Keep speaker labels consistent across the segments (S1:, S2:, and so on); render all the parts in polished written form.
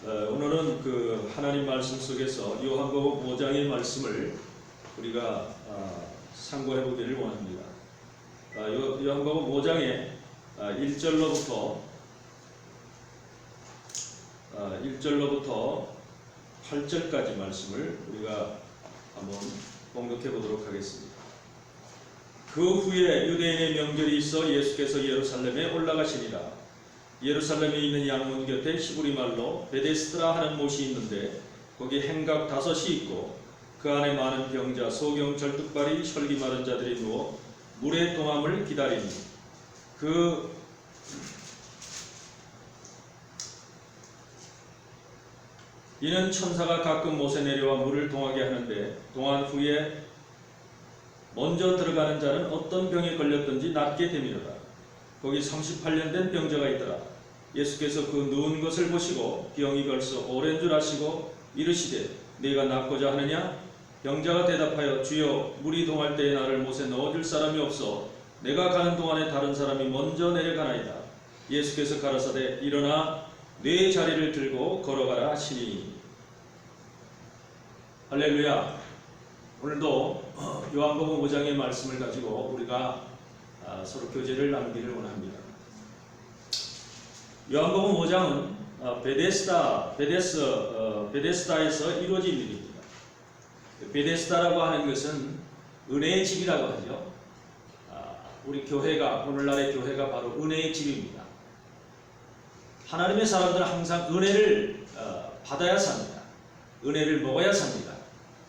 S1: 오늘은 그 하나님 말씀 속에서 요한복음 5장의 말씀을 우리가 상고해 보기를 원합니다. 요한복음 5장의 1절로부터 8절까지 말씀을 우리가 한번 봉독해 보도록 하겠습니다. 그 후에 유대인의 명절이 있어 예수께서 예루살렘에 올라가시니라. 예루살렘에 있는 양문 곁에 히브리 말로 베데스드라 하는 못이 있는데 거기 행각 5이 있고 그 안에 많은 병자, 소경, 절뚝발이, 혈기 마른 자들이 누워 물의 동함을 기다리니 이는 천사가 가끔 못에 내려와 물을 동하게 하는데 동한 후에 먼저 들어가는 자는 어떤 병에 걸렸든지 낫게 되미로다. 거기 38년 된 병자가 있더라. 예수께서 그 누운 것을 보시고 병이 벌써 오랜 줄 아시고 이르시되 네가 낫고자 하느냐? 병자가 대답하여 주여 물이 동할 때에 나를 못에 넣어줄 사람이 없어 내가 가는 동안에 다른 사람이 먼저 내려가나이다. 예수께서 가라사대 일어나 네 자리를 들고 걸어가라 하시니. 할렐루야. 오늘도 요한복음 5장의 말씀을 가지고 우리가 서로 교제를 나누기를 원합니다. 요한복음 5장은 베데스다에서 이루어진 일입니다. 베데스다라고 하는 것은 은혜의 집이라고 하죠. 우리 교회가, 오늘날의 교회가 바로 은혜의 집입니다. 하나님의 사람들은 항상 은혜를 받아야 삽니다. 은혜를 먹어야 삽니다.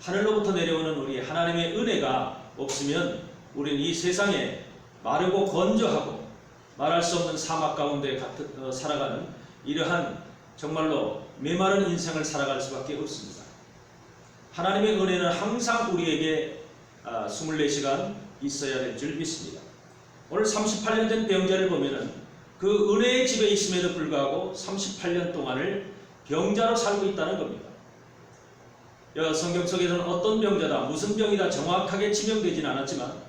S1: 하늘로부터 내려오는 우리 하나님의 은혜가 없으면 우리는 이 세상에 마르고 건조하고 말할 수 없는 사막 가운데 살아가는 이러한 정말로 메마른 인생을 살아갈 수밖에 없습니다. 하나님의 은혜는 항상 우리에게 24시간 있어야 될 줄 믿습니다. 오늘 38년 된 병자를 보면은 그 은혜의 집에 있음에도 불구하고 38년 동안을 병자로 살고 있다는 겁니다. 성경 속에서는 어떤 병자다, 무슨 병이다 정확하게 지명되지는 않았지만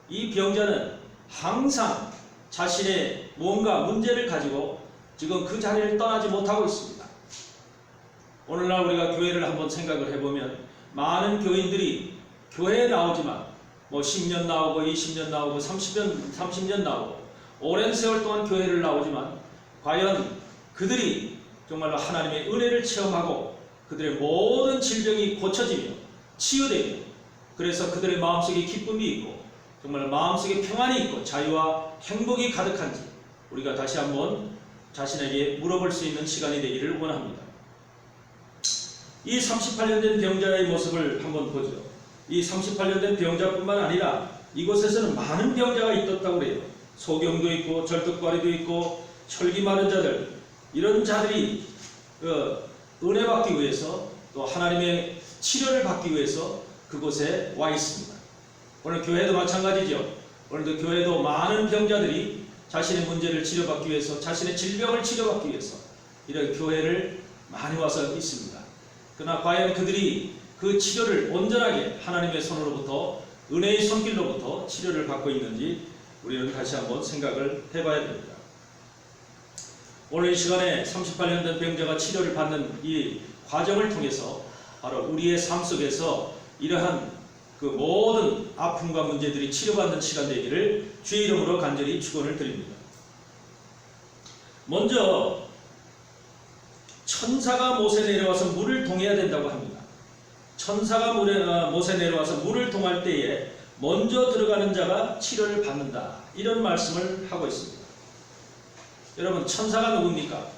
S1: 이 병자는 항상 자신의 뭔가 문제를 가지고 지금 그 자리를 떠나지 못하고 있습니다. 오늘날 우리가 교회를 한번 생각을 해보면 많은 교인들이 교회에 나오지만 10년 나오고 20년 나오고 30년 나오고 오랜 세월 동안 교회를 나오지만 과연 그들이 정말로 하나님의 은혜를 체험하고 그들의 모든 질병이 고쳐지며 치유되며 그래서 그들의 마음속에 기쁨이 있고 정말 마음속에 평안이 있고 자유와 행복이 가득한지 우리가 다시 한번 자신에게 물어볼 수 있는 시간이 되기를 원합니다. 이 38년 된 병자의 모습을 한번 보죠. 이 38년 된 병자뿐만 아니라 이곳에서는 많은 병자가 있었다고 그래요. 소경도 있고 절뚝발이도 있고 혈기 마른 자들, 이런 자들이 은혜 받기 위해서 또 하나님의 치료를 받기 위해서 그곳에 와 있습니다. 오늘 교회도 마찬가지죠. 오늘도 교회도 많은 병자들이 자신의 문제를 치료받기 위해서, 자신의 질병을 치료받기 위해서 이런 교회를 많이 와서 있습니다. 그러나 과연 그들이 그 치료를 온전하게 하나님의 손으로부터, 은혜의 손길로부터 치료를 받고 있는지 우리는 다시 한번 생각을 해봐야 됩니다. 오늘 이 시간에 38년 된 병자가 치료를 받는 이 과정을 통해서 바로 우리의 삶 속에서 이러한 그 모든 아픔과 문제들이 치료받는 시간 되기를 주의 이름으로 간절히 축원을 드립니다. 먼저 천사가 못에 내려와서 물을 동해야 된다고 합니다. 천사가 못에 내려와서 물을 동할 때에 먼저 들어가는 자가 치료를 받는다, 이런 말씀을 하고 있습니다. 여러분, 천사가 누굽니까?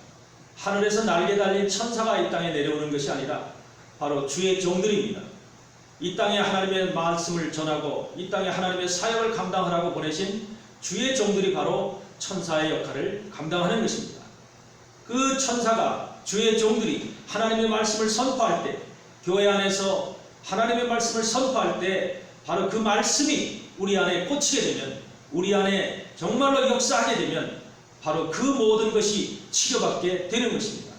S1: 하늘에서 날개 달린 천사가 이 땅에 내려오는 것이 아니라 바로 주의 종들입니다. 이 땅에 하나님의 말씀을 전하고 이 땅에 하나님의 사역을 감당하라고 보내신 주의 종들이 바로 천사의 역할을 감당하는 것입니다. 그 천사가, 주의 종들이 하나님의 말씀을 선포할 때, 교회 안에서 하나님의 말씀을 선포할 때 바로 그 말씀이 우리 안에 꽂히게 되면, 우리 안에 정말로 역사하게 되면 바로 그 모든 것이 치료받게 되는 것입니다.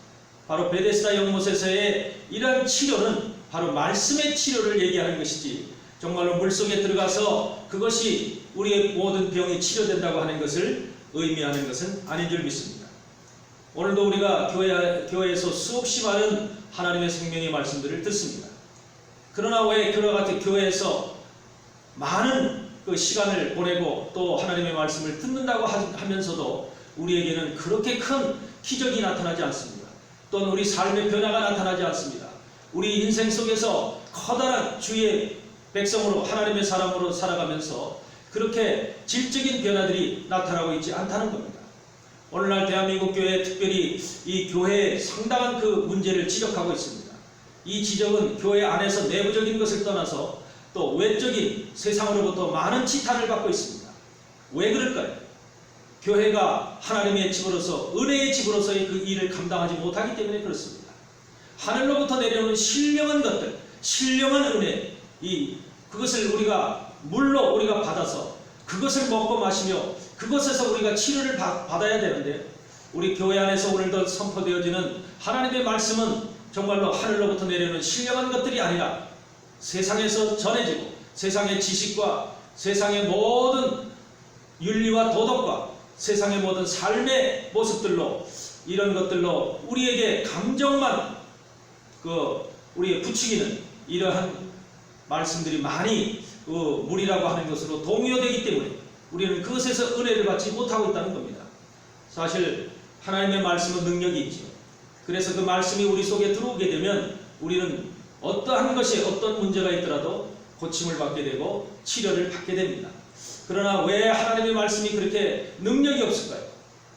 S1: 바로 베데스다 연못에서의 이러한 치료는 바로 말씀의 치료를 얘기하는 것이지, 정말로 물속에 들어가서 그것이 우리의 모든 병이 치료된다고 하는 것을 의미하는 것은 아닌 줄 믿습니다. 오늘도 우리가 교회에서 수없이 많은 하나님의 생명의 말씀들을 듣습니다. 그러나 왜 그와 같은 교회에서 많은 그 시간을 보내고 또 하나님의 말씀을 듣는다고 하면서도 우리에게는 그렇게 큰 기적이 나타나지 않습니다. 또는 우리 삶의 변화가 나타나지 않습니다. 우리 인생 속에서 커다란 주의 백성으로 하나님의 사람으로 살아가면서 그렇게 질적인 변화들이 나타나고 있지 않다는 겁니다. 오늘날 대한민국 교회, 특별히 이 교회에 상당한 그 문제를 지적하고 있습니다. 이 지적은 교회 안에서 내부적인 것을 떠나서 또 외적인 세상으로부터 많은 지탄을 받고 있습니다. 왜 그럴까요? 교회가 하나님의 집으로서, 은혜의 집으로서의 그 일을 감당하지 못하기 때문에 그렇습니다. 하늘로부터 내려오는 신령한 것들, 신령한 은혜, 그것을 우리가 물로 우리가 받아서 그것을 먹고 마시며 그것에서 우리가 치료를 받아야 되는데, 우리 교회 안에서 오늘도 선포되어지는 하나님의 말씀은 정말로 하늘로부터 내려오는 신령한 것들이 아니라 세상에서 전해지고 세상의 지식과 세상의 모든 윤리와 도덕과 세상의 모든 삶의 모습들로, 이런 것들로 우리에게 감정만 우리의 부추기는 이러한 말씀들이 많이 무리라고 하는 것으로 동요되기 때문에 우리는 그것에서 은혜를 받지 못하고 있다는 겁니다. 사실 하나님의 말씀은 능력이 있죠. 그래서 그 말씀이 우리 속에 들어오게 되면 우리는 어떠한 것이 어떤 문제가 있더라도 고침을 받게 되고 치료를 받게 됩니다. 그러나 왜 하나님의 말씀이 그렇게 능력이 없을까요?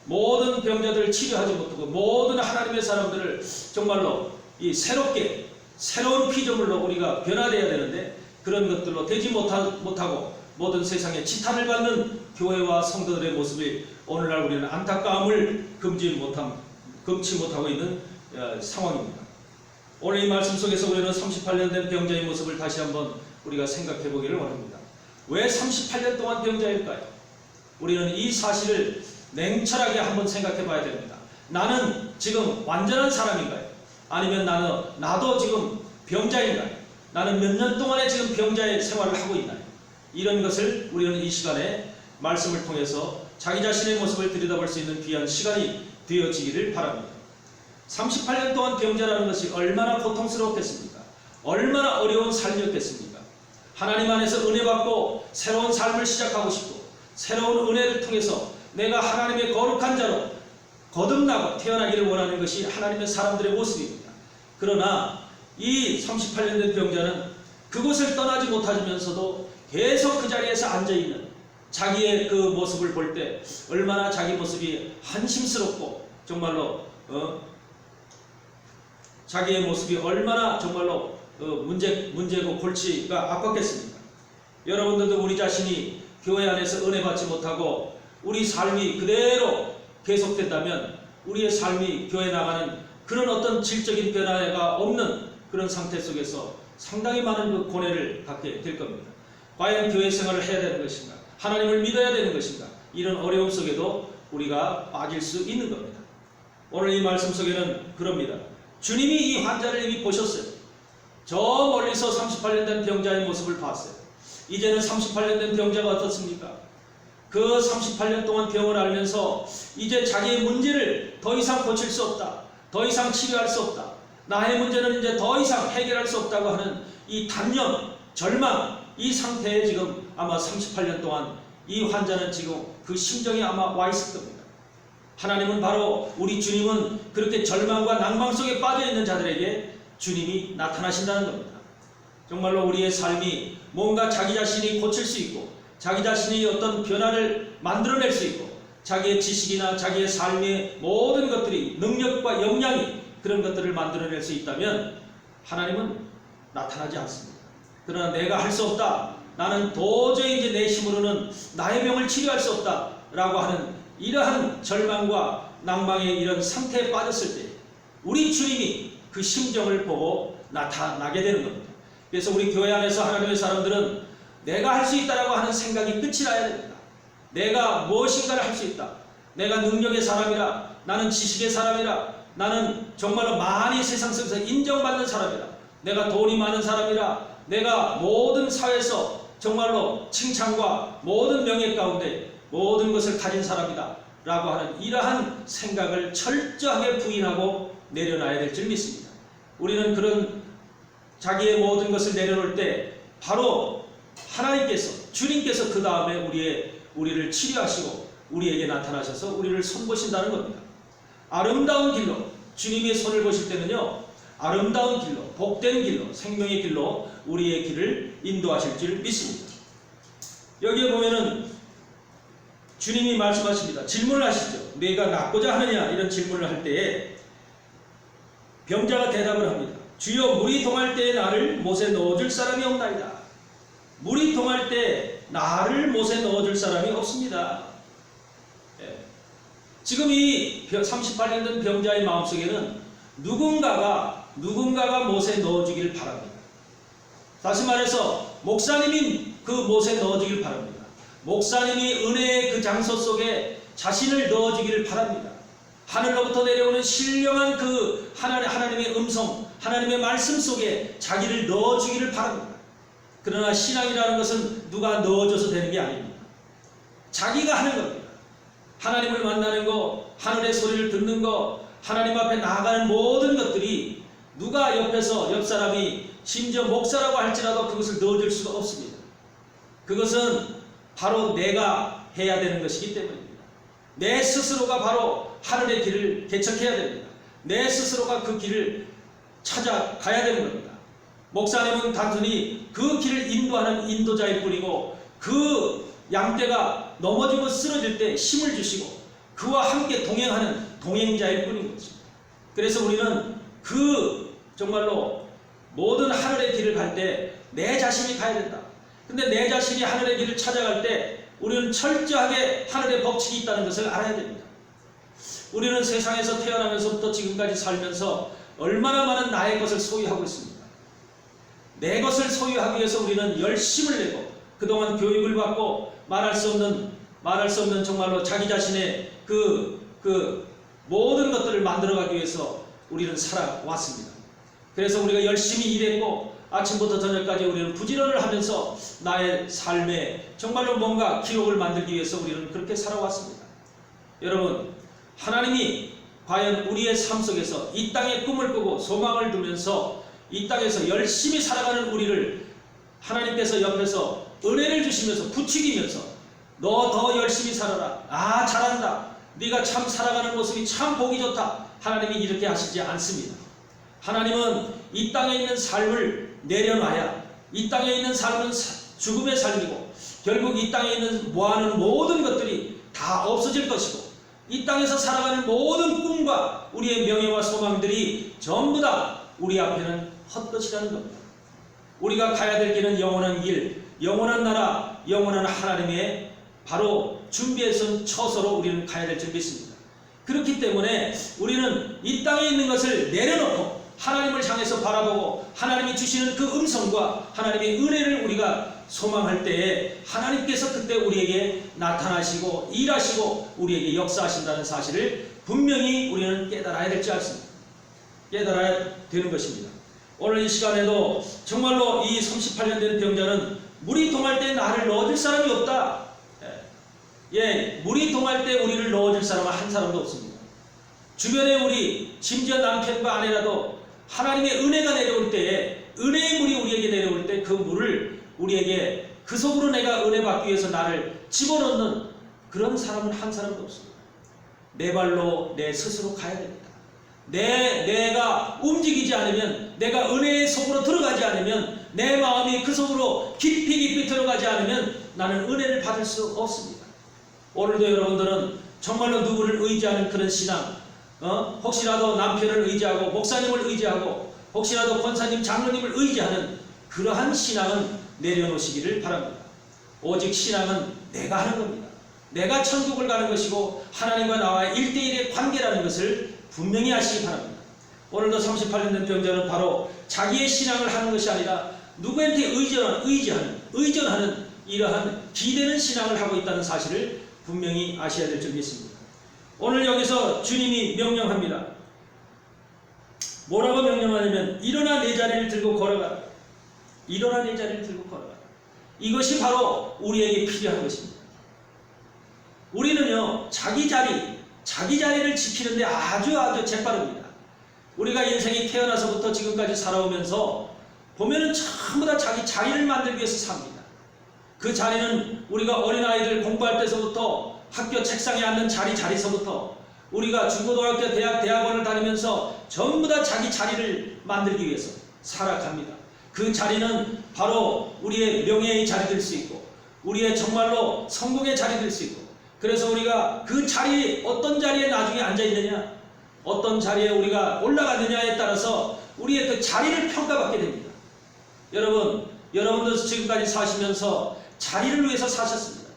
S1: 모든 병자들을 치료하지 못하고 모든 하나님의 사람들을 정말로 새롭게 새로운 피조물로 우리가 변화되어야 되는데 그런 것들로 되지 못하고 모든 세상에 지탄을 받는 교회와 성도들의 모습이 오늘날 우리는 안타까움을 금치 못하고 있는 상황입니다. 오늘 이 말씀 속에서 우리는 38년 된 병자의 모습을 다시 한번 우리가 생각해 보기를 원합니다. 왜 38년 동안 병자일까요? 우리는 이 사실을 냉철하게 한번 생각해 봐야 됩니다. 나는 지금 완전한 사람인가요? 아니면 나도 지금 병자인가요? 나는 몇 년 동안에 지금 병자의 생활을 하고 있나요? 이런 것을 우리는 이 시간에 말씀을 통해서 자기 자신의 모습을 들여다볼 수 있는 귀한 시간이 되어지기를 바랍니다. 38년 동안 병자라는 것이 얼마나 고통스러웠겠습니까? 얼마나 어려운 삶이었겠습니까? 하나님 안에서 은혜 받고 새로운 삶을 시작하고 싶고 새로운 은혜를 통해서 내가 하나님의 거룩한 자로 거듭나고 태어나기를 원하는 것이 하나님의 사람들의 모습입니다. 그러나 이 38년 된 병자는 그곳을 떠나지 못하면서도 계속 그 자리에서 앉아있는 자기의 그 모습을 볼 때 얼마나 자기 모습이 한심스럽고 정말로 자기의 모습이 얼마나 정말로 문제고 골치가 아팠겠습니까? 여러분들도 우리 자신이 교회 안에서 은혜 받지 못하고 우리 삶이 그대로 계속된다면 우리의 삶이 교회 나가는 그런 어떤 질적인 변화가 없는 그런 상태 속에서 상당히 많은 그 고뇌를 갖게 될 겁니다. 과연 교회 생활을 해야 되는 것인가? 하나님을 믿어야 되는 것인가? 이런 어려움 속에도 우리가 빠질 수 있는 겁니다. 오늘 이 말씀 속에는 그럽니다. 주님이 이 환자를 이미 보셨어요. 저 멀리서 38년 된 병자의 모습을 봤어요. 이제는 38년 된 병자가 어떻습니까? 그 38년 동안 병을 앓면서 이제 자기의 문제를 더 이상 고칠 수 없다. 더 이상 치료할 수 없다. 나의 문제는 이제 더 이상 해결할 수 없다고 하는 이 단념, 절망, 이 상태에 지금 아마 38년 동안 이 환자는 지금 그 심정이 아마 와 있을 겁니다. 하나님은 바로 우리 주님은 그렇게 절망과 낭망 속에 빠져 있는 자들에게 주님이 나타나신다는 겁니다. 정말로 우리의 삶이 뭔가 자기 자신이 고칠 수 있고 자기 자신이 어떤 변화를 만들어낼 수 있고 자기의 지식이나 자기의 삶의 모든 것들이 능력과 역량이 그런 것들을 만들어낼 수 있다면 하나님은 나타나지 않습니다. 그러나 내가 할 수 없다. 나는 도저히 이제 내 힘으로는 나의 병을 치료할 수 없다. 라고 하는 이러한 절망과 낭망의 이런 상태에 빠졌을 때 우리 주님이 그 심정을 보고 나타나게 되는 겁니다. 그래서 우리 교회 안에서 하나님의 사람들은 내가 할 수 있다라고 하는 생각이 끝이 나야 됩니다. 내가 무엇인가를 할 수 있다. 내가 능력의 사람이라, 나는 지식의 사람이라, 나는 정말로 많이 세상 속에서 인정받는 사람이라, 내가 돈이 많은 사람이라, 내가 모든 사회에서 정말로 칭찬과 모든 명예 가운데 모든 것을 가진 사람이다 라고 하는 이러한 생각을 철저하게 부인하고 내려놔야 될 줄 믿습니다. 우리는 그런 자기의 모든 것을 내려놓을 때 바로 하나님께서, 주님께서 그 다음에 우리를 치료하시고 우리에게 나타나셔서 우리를 손보신다는 겁니다. 아름다운 길로, 주님의 손을 보실 때는요, 아름다운 길로, 복된 길로, 생명의 길로 우리의 길을 인도하실 줄 믿습니다. 여기에 보면은 주님이 말씀하십니다. 질문을 하시죠. 내가 낫고자 하느냐? 이런 질문을 할 때에 병자가 대답을 합니다. 주여, 물이 동할 때에 나를 못에 넣어줄 사람이 없나이다. 물이 동할 때 나를 못에 넣어줄 사람이 없습니다. 지금 이 38년 된 병자의 마음속에는 누군가가 못에 넣어주길 바랍니다. 다시 말해서 목사님이 그 못에 넣어주길 바랍니다. 목사님이 은혜의 그 장소 속에 자신을 넣어주기를 바랍니다. 하늘로부터 내려오는 신령한 그 하나님의 음성, 하나님의 말씀 속에 자기를 넣어주기를 바랍니다. 그러나 신앙이라는 것은 누가 넣어줘서 되는 게 아닙니다. 자기가 하는 겁니다. 하나님을 만나는 거, 하늘의 소리를 듣는 거, 하나님 앞에 나아가는 모든 것들이 누가 옆에서 옆 사람이 심지어 목사라고 할지라도 그것을 넣어줄 수가 없습니다. 그것은 바로 내가 해야 되는 것이기 때문입니다. 내 스스로가 바로 하늘의 길을 개척해야 됩니다. 내 스스로가 그 길을 찾아가야 되는 겁니다. 목사님은 단순히 그 길을 인도하는 인도자일 뿐이고 그 양떼가 넘어지고 쓰러질 때 힘을 주시고 그와 함께 동행하는 동행자일 뿐인 것입니다. 그래서 우리는 그 정말로 모든 하늘의 길을 갈 때 내 자신이 가야 된다. 근데 내 자신이 하늘의 길을 찾아갈 때 우리는 철저하게 하늘의 법칙이 있다는 것을 알아야 됩니다. 우리는 세상에서 태어나면서부터 지금까지 살면서 얼마나 많은 나의 것을 소유하고 있습니다. 내 것을 소유하기 위해서 우리는 열심을 내고 그동안 교육을 받고 말할 수 없는 정말로 자기 자신의 그 모든 것들을 만들어가기 위해서 우리는 살아왔습니다. 그래서 우리가 열심히 일했고 아침부터 저녁까지 우리는 부지런을 하면서 나의 삶에 정말로 뭔가 기록을 만들기 위해서 우리는 그렇게 살아왔습니다. 여러분, 하나님이 과연 우리의 삶 속에서 이 땅에 꿈을 꾸고 소망을 두면서 이 땅에서 열심히 살아가는 우리를 하나님께서 옆에서 은혜를 주시면서 부추기면서 너 더 열심히 살아라. 아, 잘한다. 네가 참 살아가는 모습이 참 보기 좋다. 하나님이 이렇게 하시지 않습니다. 하나님은 이 땅에 있는 삶을 내려놔야 이 땅에 있는 삶은 죽음의 삶이고 결국 이 땅에 있는 모아놓은 모든 것들이 다 없어질 것이고 이 땅에서 살아가는 모든 꿈과 우리의 명예와 소망들이 전부 다 우리 앞에는 헛것이라는 겁니다. 우리가 가야 될 길은 영원한 길, 영원한 나라, 영원한 하나님의 바로 준비해서 처소로 우리는 가야 될 줄 믿습니다. 그렇기 때문에 우리는 이 땅에 있는 것을 내려놓고 하나님을 향해서 바라보고 하나님이 주시는 그 음성과 하나님의 은혜를 우리가 소망할 때에 하나님께서 그때 우리에게 나타나시고 일하시고 우리에게 역사하신다는 사실을 분명히 우리는 깨달아야 될지 않습니다. 깨달아야 되는 것입니다. 오늘 이 시간에도 정말로 이 38년 된 병자는 물이 동할 때 나를 넣어줄 사람이 없다. 물이 동할 때 우리를 넣어줄 사람은 한 사람도 없습니다. 주변에 우리 심지어 남편과 아내라도 하나님의 은혜가 내려올 때에 은혜의 물이 우리에게 내려올 때 그 물을 우리에게 그 속으로 내가 은혜 받기 위해서 나를 집어넣는 그런 사람은 한 사람도 없습니다. 내 발로 내 스스로 가야 됩니다. 내가 움직이지 않으면 내가 은혜의 속으로 들어가지 않으면 내 마음이 그 속으로 깊이 들어가지 않으면 나는 은혜를 받을 수 없습니다. 오늘도 여러분들은 정말로 누구를 의지하는 그런 신앙 혹시라도 남편을 의지하고 목사님을 의지하고 혹시라도 권사님 장로님을 의지하는 그러한 신앙은 내려놓으시기를 바랍니다. 오직 신앙은 내가 하는 겁니다. 내가 천국을 가는 것이고 하나님과 나와의 1대1의 관계라는 것을 분명히 아시기 바랍니다. 오늘도 38년 된 병자는 바로 자기의 신앙을 하는 것이 아니라 누구한테 의존하는 이러한 기대는 신앙을 하고 있다는 사실을 분명히 아셔야 될 줄 믿습니다. 오늘 여기서 주님이 명령합니다. 뭐라고 명령하냐면 일어나 내 자리를 들고 걸어가라. 일어나 내 자리를 들고 걸어가라. 이것이 바로 우리에게 필요한 것입니다. 우리는요, 자기 자리를 지키는데 아주 재빠릅니다. 우리가 인생이 태어나서부터 지금까지 살아오면서 보면은 전부 다 자기 자리를 만들기 위해서 삽니다. 그 자리는 우리가 어린아이들 공부할 때서부터 학교 책상에 앉는 자리서부터 우리가 중고등학교, 대학원을 다니면서 전부 다 자기 자리를 만들기 위해서 살아갑니다. 그 자리는 바로 우리의 명예의 자리 될 수 있고 우리의 정말로 성공의 자리 될 수 있고, 그래서 우리가 그 자리, 어떤 자리에 나중에 앉아 있느냐, 어떤 자리에 우리가 올라가느냐에 따라서 우리의 그 자리를 평가받게 됩니다. 여러분도 지금까지 사시면서 자리를 위해서 사셨습니다.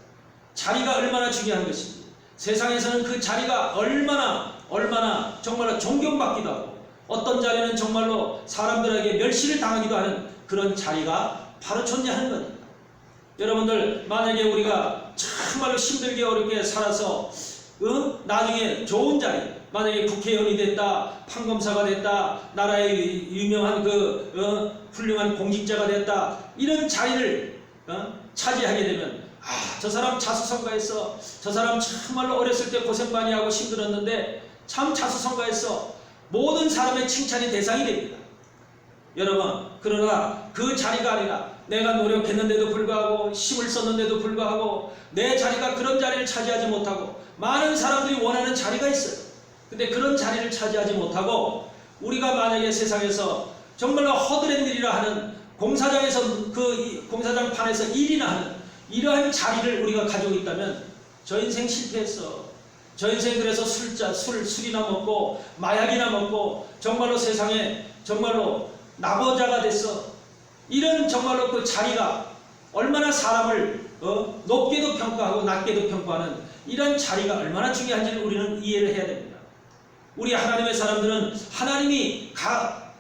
S1: 자리가 얼마나 중요한 것인지, 세상에서는 그 자리가 얼마나 정말로 존경받기도 하고, 어떤 자리는 정말로 사람들에게 멸시를 당하기도 하는 그런 자리가 바로 존재하는 겁니다. 여러분들, 만약에 우리가 정말로 힘들게 어렵게 살아서 나중에 좋은 자리, 만약에 국회의원이 됐다, 판검사가 됐다, 나라의 유명한 훌륭한 공직자가 됐다, 이런 자리를 차지하게 되면, 저 사람 자수성가했어, 저 사람 정말로 어렸을 때 고생 많이 하고 힘들었는데 참 자수성가했어, 모든 사람의 칭찬이 대상이 됩니다. 여러분, 그러나 그 자리가 아니라 내가 노력했는데도 불구하고, 힘을 썼는데도 불구하고 내 자리가 그런 자리를 차지하지 못하고, 많은 사람들이 원하는 자리가 있어요. 근데 그런 자리를 차지하지 못하고, 우리가 만약에 세상에서 정말로 허드렛 일이라 하는 공사장에서, 그 공사장판에서 일이나 하는 이러한 자리를 우리가 가지고 있다면 저 인생 실패했어. 저 인생 그래서 술이나 먹고 마약이나 먹고 정말로 세상에 정말로 낙오자가 됐어. 이런 정말로 그 자리가 얼마나 사람을 높게도 평가하고 낮게도 평가하는 이런 자리가 얼마나 중요한지를 우리는 이해를 해야 됩니다. 우리 하나님의 사람들은 하나님이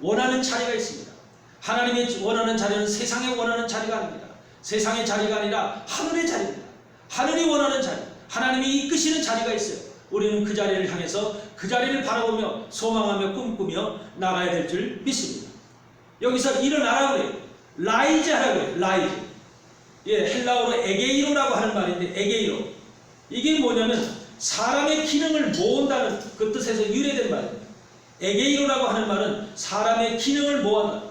S1: 원하는 자리가 있습니다. 하나님이 원하는 자리는 세상에 원하는 자리가 아닙니다. 세상의 자리가 아니라 하늘의 자리입니다. 하늘이 원하는 자리, 하나님이 이끄시는 자리가 있어요. 우리는 그 자리를 향해서 그 자리를 바라보며 소망하며 꿈꾸며 나가야 될 줄 믿습니다. 여기서 일어나라고 해요. 라이즈하라고 해요. 라이즈. 헬라어로 에게이로라고 하는 말인데, 에게이로. 이게 뭐냐면 사람의 기능을 모은다는 그 뜻에서 유래된 말입니다. 에게이로라고 하는 말은 사람의 기능을 모은다.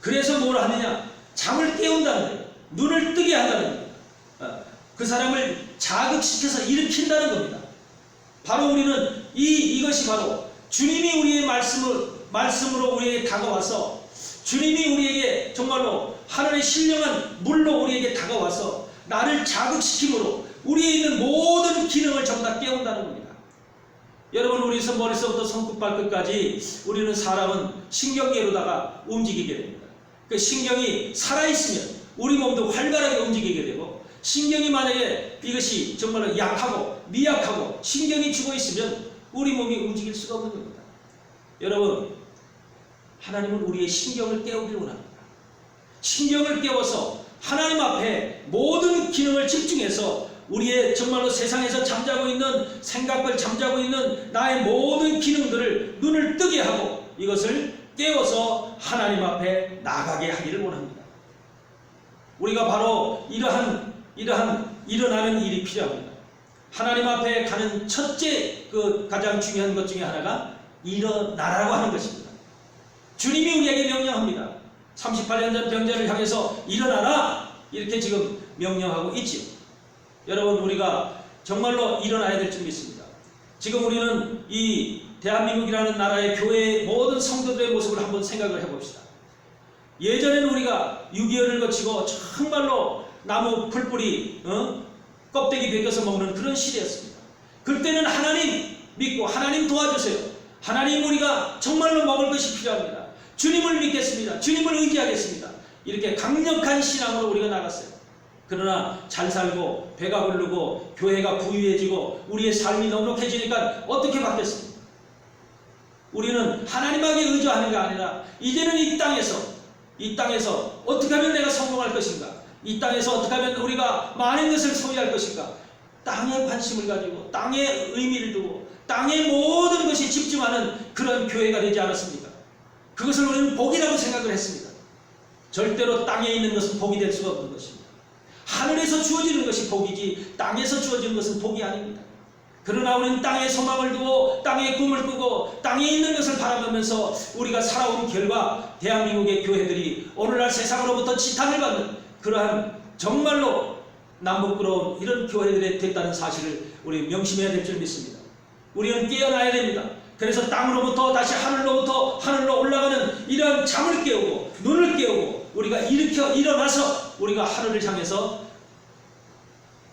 S1: 그래서 뭘 하느냐? 잠을 깨운다는 거예요. 눈을 뜨게 한다는 겁니다. 그 사람을 자극시켜서 일으킨다는 겁니다. 바로 우리는 이것이 바로 주님이 우리의 말씀으로 우리에게 다가와서, 주님이 우리에게 정말로 하늘의 신령한 물로 우리에게 다가와서 나를 자극시킴으로 우리에 있는 모든 기능을 전부 다 깨운다는 겁니다. 여러분, 우리 머리서부터 손끝 발끝까지 우리는 사람은 신경계로다가 움직이게 됩니다. 그 신경이 살아있으면 우리 몸도 활발하게 움직이게 되고, 신경이 만약에 이것이 정말로 약하고 미약하고 신경이 죽어있으면 우리 몸이 움직일 수가 없는 겁니다. 여러분, 하나님은 우리의 신경을 깨우기를 원합니다. 신경을 깨워서 하나님 앞에 모든 기능을 집중해서 우리의 정말로 세상에서 잠자고 있는 생각을 잠자고 있는 나의 모든 기능들을 눈을 뜨게 하고 이것을 깨워서 하나님 앞에 나가게 하기를 원합니다. 우리가 바로 이러한 일어나는 일이 필요합니다. 하나님 앞에 가는 첫째 가장 중요한 것 중에 하나가 일어나라고 하는 것입니다. 주님이 우리에게 명령합니다. 38년 전 병자를 향해서 일어나라, 이렇게 지금 명령하고 있지요. 여러분, 우리가 정말로 일어나야 될 줄 믿습니다. 지금 우리는 이 대한민국이라는 나라의 교회의 모든 성도들의 모습을 한번 생각을 해봅시다. 예전에는 우리가 6.25를 거치고 정말로 나무 풀뿌리 껍데기 벗겨서 먹는 그런 시대였습니다. 그때는 하나님 믿고 하나님 도와주세요. 하나님, 우리가 정말로 먹을 것이 필요합니다. 주님을 믿겠습니다. 주님을 의지하겠습니다. 이렇게 강력한 신앙으로 우리가 나갔어요. 그러나 잘 살고 배가 부르고 교회가 부유해지고 우리의 삶이 넉넉해지니까 어떻게 바뀌었습니까? 우리는 하나님에게 의존하는 게 아니라 이제는 이 땅에서 어떻게 하면 내가 성공할 것인가, 이 땅에서 어떻게 하면 우리가 많은 것을 소유할 것인가, 땅에 관심을 가지고 땅에 의미를 두고 땅의 모든 것이 집중하는 그런 교회가 되지 않았습니까? 그것을 우리는 복이라고 생각을 했습니다. 절대로 땅에 있는 것은 복이 될 수가 없는 것입니다. 하늘에서 주어지는 것이 복이지 땅에서 주어지는 것은 복이 아닙니다. 그러나 우리는 땅에 소망을 두고 땅에 꿈을 꾸고 땅에 있는 것을 바라보면서 우리가 살아온 결과 대한민국의 교회들이 오늘날 세상으로부터 지탄을 받는 그러한 정말로 남부끄러운 이런 교회들이 됐다는 사실을 우리 명심해야 될 줄 믿습니다. 우리는 깨어나야 됩니다. 그래서 땅으로부터 다시 하늘로 올라가는 이러한 잠을 깨우고 눈을 깨우고 우리가 일어나서 우리가 하늘을 향해서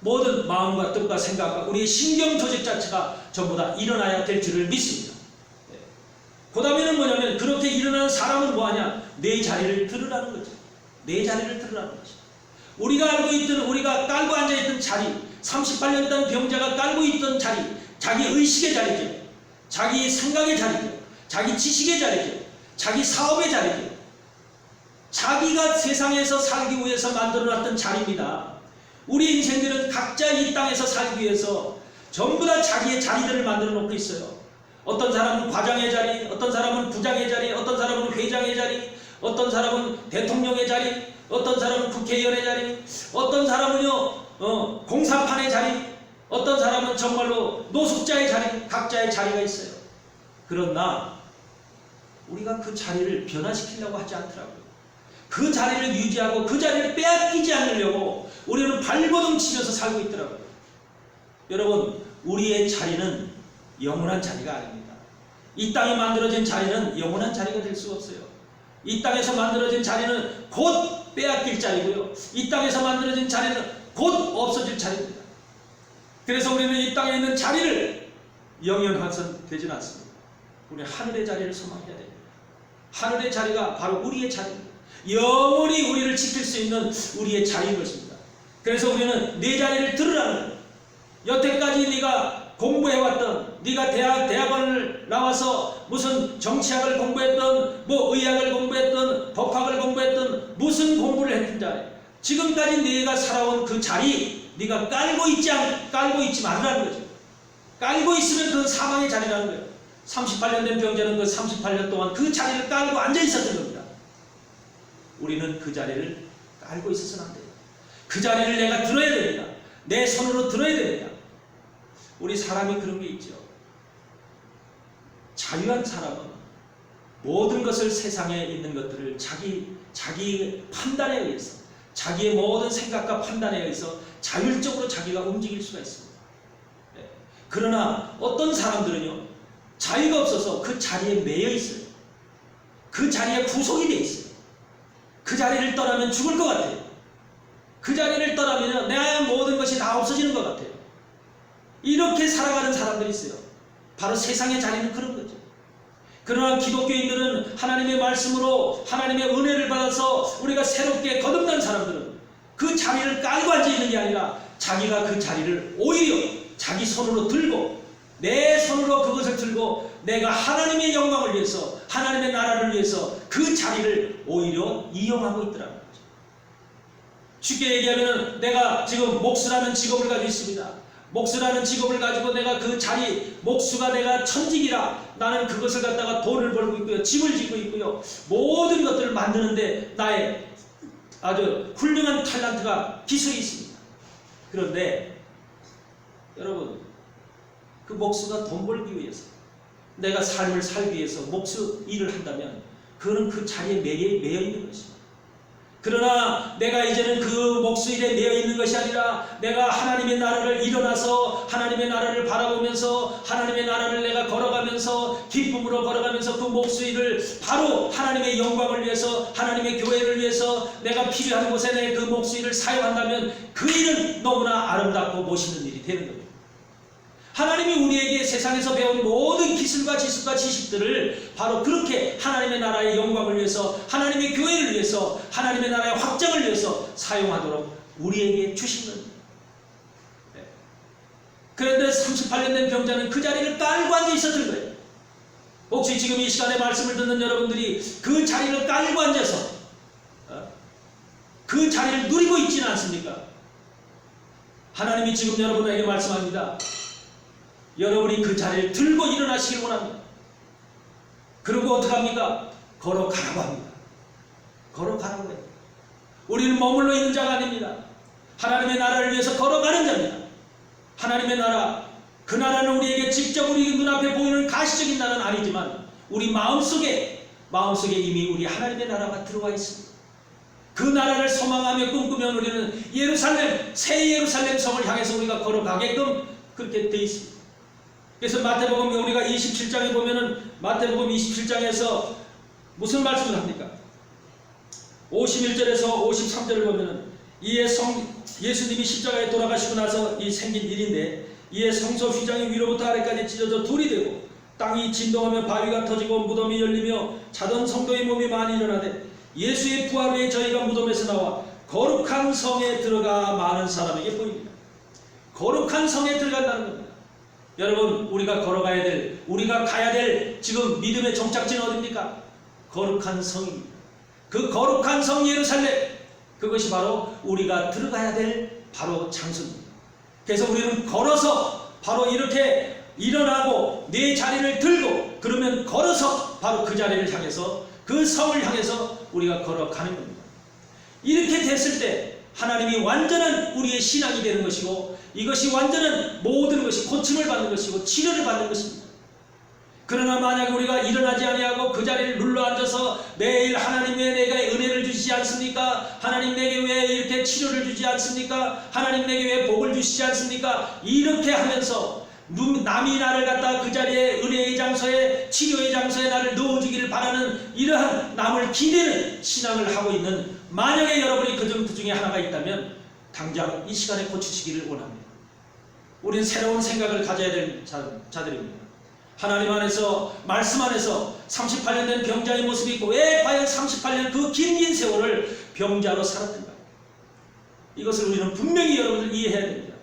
S1: 모든 마음과 뜻과 생각과 우리의 신경 조직 자체가 전부 다 일어나야 될 줄을 믿습니다. 그 다음에는 뭐냐면 그렇게 일어나는 사람은 뭐하냐? 내 자리를 들으라는 거죠. 내 자리를 들으라는 거죠. 우리가 알고 있던 우리가 깔고 앉아있던 자리 38년 된 병자가 깔고 있던 자리 자기 의식의 자리죠. 자기 생각의 자리죠. 자기 지식의 자리죠. 자기 사업의 자리죠. 자기가 세상에서 살기 위해서 만들어놨던 자리입니다. 우리 인생들은 각자 이 땅에서 살기 위해서 전부 다 자기의 자리들을 만들어 놓고 있어요. 어떤 사람은 과장의 자리, 어떤 사람은 부장의 자리, 어떤 사람은 회장의 자리, 어떤 사람은 대통령의 자리, 어떤 사람은 국회의원의 자리, 어떤 사람은요 공사판의 자리, 어떤 사람은 정말로 노숙자의 자리, 각자의 자리가 있어요. 그러나 우리가 그 자리를 변화시키려고 하지 않더라고요. 그 자리를 유지하고 그 자리를 빼앗기지 않으려고 우리는 발버둥 치면서 살고 있더라고요. 여러분, 우리의 자리는 영원한 자리가 아닙니다. 이 땅에 만들어진 자리는 영원한 자리가 될 수가 없어요. 이 땅에서 만들어진 자리는 곧 빼앗길 자리고요. 이 땅에서 만들어진 자리는 곧 없어질 자리입니다. 그래서 우리는 이 땅에 있는 자리를 영원하선 되진 않습니다. 우리는 하늘의 자리를 소망해야 됩니다. 하늘의 자리가 바로 우리의 자리입니다. 영원히 우리를 지킬 수 있는 우리의 자리인 것입니다. 그래서 우리는 내 자리를 들으라는 거예요. 여태까지 네가 공부해왔던, 네가 대학원을 나와서 무슨 정치학을 공부했던, 뭐 의학을 공부했던, 법학을 공부했던, 무슨 공부를 했든 자리, 지금까지 네가 살아온 그 자리, 네가 깔고 있지 말라는 거죠. 깔고 있으면 그건 사망의 자리라는 거예요. 38년 된 병자는 그 38년 동안 그 자리를 깔고 앉아 있었던 겁니다. 우리는 그 자리를 깔고 있어서는 안 돼요. 그 자리를 내가 들어야 됩니다. 내 손으로 들어야 됩니다. 우리 사람이 그런 게 있죠. 자유한 사람은 모든 것을 세상에 있는 것들을 자기 판단에 의해서 자기의 모든 생각과 판단에 의해서 자율적으로 자기가 움직일 수가 있습니다. 네. 그러나 어떤 사람들은요 자유가 없어서 그 자리에 매여 있어요. 그 자리에 구속이 돼 있어요. 그 자리를 떠나면 죽을 것 같아요. 그 자리를 떠나면 내 모든 것이 다 없어지는 것 같아요. 이렇게 살아가는 사람들이 있어요. 바로 세상의 자리는 그런 거죠. 그러나 기독교인들은 하나님의 말씀으로 하나님의 은혜를 받아서 우리가 새롭게 거듭난 사람들은 그 자리를 깔고 앉아있는 게 아니라 자기가 그 자리를 오히려 자기 손으로 들고 내 손으로 그것을 들고 내가 하나님의 영광을 위해서 하나님의 나라를 위해서 그 자리를 오히려 이용하고 있더라는 거죠. 쉽게 얘기하면 내가 지금 목수라는 직업을 가지고 있습니다. 목수라는 직업을 가지고 내가 그 자리, 목수가 내가 천직이라 나는 그것을 갖다가 돈을 벌고 있고요. 집을 짓고 있고요. 모든 것들을 만드는데 나의 아주 훌륭한 탤런트가 기술이 있습니다. 그런데 여러분, 그 목수가 돈 벌기 위해서 내가 삶을 살기 위해서 목수 일을 한다면 그거는 그 자리에 매여 있는 것입니다. 그러나 내가 이제는 그 목수 일에 매여 있는 것이 아니라 내가 하나님의 나라를 일어나서 하나님의 나라를 바라보면서 하나님의 나라를 내가 걸어가면서 기쁨으로 걸어가면서 그 목수 일을 바로 하나님의 영광을 위해서 하나님의 교회를 위해서 내가 필요한 곳에 내 그 목수 일을 사용한다면 그 일은 너무나 아름답고 멋있는 일이 되는 겁니다. 하나님이 우리에게 세상에서 배운 모든 기술과 지식과 지식들을 바로 그렇게 하나님의 나라의 영광을 위해서 하나님의 교회를 위해서 하나님의 나라의 확장을 위해서 사용하도록 우리에게 주신 겁니다. 네. 그런데 38년 된 병자는 그 자리를 깔고 앉아 있었던 거예요. 혹시 지금 이 시간에 말씀을 듣는 여러분들이 그 자리를 깔고 앉아서 그 자리를 누리고 있지는 않습니까? 하나님이 지금 여러분에게 말씀합니다. 여러분이 그 자리를 들고 일어나시길 원합니다. 그리고 어떻게 합니까? 걸어가라고 합니다. 걸어가라고 해요. 우리는 머물러 있는 자가 아닙니다. 하나님의 나라를 위해서 걸어가는 자입니다. 하나님의 나라, 그 나라는 우리에게 직접 우리 눈앞에 보이는 가시적인 나라는 아니지만 우리 마음속에 이미 우리 하나님의 나라가 들어와 있습니다. 그 나라를 소망하며 꿈꾸며 우리는 예루살렘, 새 예루살렘 성을 향해서 우리가 걸어가게끔 그렇게 되어 있습니다. 그래서 마태복음 우리가 27장에 보면은 마태복음 27장에서 무슨 말씀을 합니까? 51절에서 53절을 보면은 이에 예수님이 십자가에 돌아가시고 나서 이 생긴 일인데 이에 성소 휘장이 위로부터 아래까지 찢어져 둘이 되고 땅이 진동하며 바위가 터지고 무덤이 열리며 자던 성도의 몸이 많이 일어나되 예수의 부활 후에 저희가 무덤에서 나와 거룩한 성에 들어가 많은 사람에게 보입니다. 거룩한 성에 들어간다는 겁니다. 여러분, 우리가 걸어가야 될, 우리가 가야 될 지금 믿음의 종착지는 어디입니까? 거룩한 성입니다. 그 거룩한 성 예루살렘, 그것이 바로 우리가 들어가야 될 바로 장소입니다. 그래서 우리는 걸어서 바로 이렇게 일어나고 내 자리를 들고 그러면 걸어서 바로 그 자리를 향해서 그 성을 향해서 우리가 걸어가는 겁니다. 이렇게 됐을 때 하나님이 완전한 우리의 신앙이 되는 것이고 이것이 완전한 모든 것이 고침을 받는 것이고 치료를 받는 것입니다. 그러나 만약 우리가 일어나지 아니하고 그 자리를 눌러앉아서 매일 하나님 왜 내게 은혜를 주시지 않습니까? 하나님 내게 왜 이렇게 치료를 주지 않습니까? 하나님 내게 왜 복을 주시지 않습니까? 이렇게 하면서 남이 나를 갖다 그 자리에 은혜의 장소에 치료의 장소에 나를 넣어주기를 바라는 이러한 남을 기대는 신앙을 하고 있는 만약에 여러분이 그 중에 하나가 있다면 당장 이 시간에 고치시기를 원합니다. 우리는 새로운 생각을 가져야 될 자들입니다. 하나님 안에서 말씀 안에서 38년 된 병자의 모습이 있고 왜 과연 38년 그 긴 세월을 병자로 살았던가? 이것을 우리는 분명히 여러분들 이해해야 됩니다.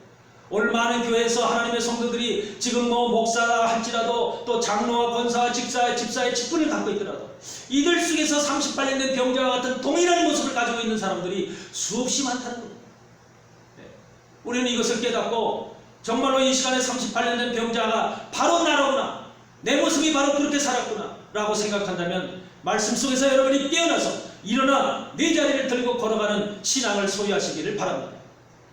S1: 오늘 많은 교회에서 하나님의 성도들이 지금 목사라 할지라도 또 장로와 권사와 집사의 직분을 갖고 있더라도 이들 속에서 38년 된 병자와 같은 동일한 모습을 가지고 있는 사람들이 수없이 많다는 겁니다. 우리는 이것을 깨닫고 정말로 이 시간에 38년 된 병자가 바로 나로구나, 내 모습이 바로 그렇게 살았구나 라고 생각한다면 말씀 속에서 여러분이 깨어나서 일어나 내 자리를 들고 걸어가는 신앙을 소유하시기를 바랍니다.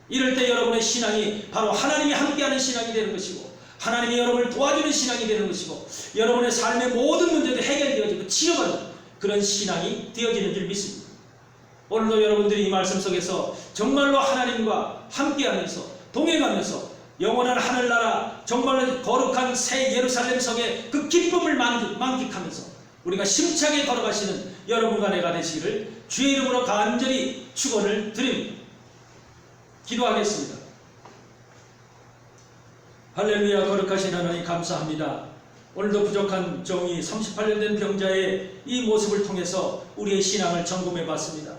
S1: 이럴 때 여러분의 신앙이 바로 하나님이 함께하는 신앙이 되는 것이고 하나님이 여러분을 도와주는 신앙이 되는 것이고 여러분의 삶의 모든 문제도 해결되어지고 치료받는 그런 신앙이 되어지는 줄 믿습니다. 오늘도 여러분들이 이 말씀 속에서 정말로 하나님과 함께하면서 동행하면서 영원한 하늘나라 정말 거룩한 새 예루살렘 성의 그 기쁨을 만끽하면서 우리가 심차게 걸어가시는 여러분과 내가 되시기를 주의 이름으로 간절히 축원을 드립니다. 기도하겠습니다. 할렐루야. 거룩하신 하나님 감사합니다. 오늘도 부족한 종이 38년 된 병자의 이 모습을 통해서 우리의 신앙을 점검해 봤습니다.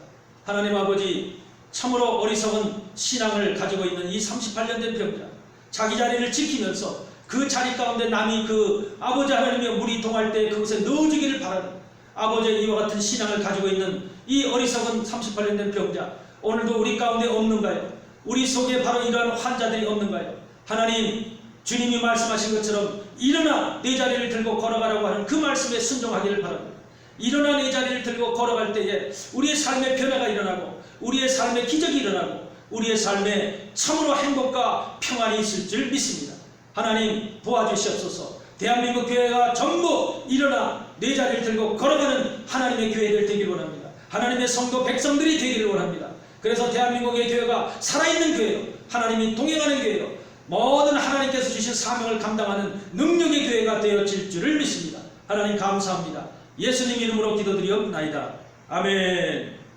S1: 하나님 아버지, 참으로 어리석은 신앙을 가지고 있는 이 38년 된 병자, 자기 자리를 지키면서 그 자리 가운데 남이 그 아버지 하나님의 물이 동할 때 그곳에 넣어주기를 바라는 아버지의 이와 같은 신앙을 가지고 있는 이 어리석은 38년 된 병자, 오늘도 우리 가운데 없는가요? 우리 속에 바로 이러한 환자들이 없는가요? 하나님, 주님이 말씀하신 것처럼 일어나 내 자리를 들고 걸어가라고 하는 그 말씀에 순종하기를 바랍니다. 일어나 내 자리를 들고 걸어갈 때에 우리의 삶의 변화가 일어나고 우리의 삶의 기적이 일어나고 우리의 삶에 참으로 행복과 평안이 있을 줄 믿습니다. 하나님 도와주시옵소서. 대한민국 교회가 전부 일어나 내 자리를 들고 걸어가는 하나님의 교회들 되기를 원합니다. 하나님의 성도 백성들이 되기를 원합니다. 그래서 대한민국의 교회가 살아있는 교회로, 하나님이 동행하는 교회로 모든 하나님께서 주신 사명을 감당하는 능력의 교회가 되어질 줄을 믿습니다. 하나님 감사합니다. 예수님 이름으로 기도드리옵나이다. 아멘.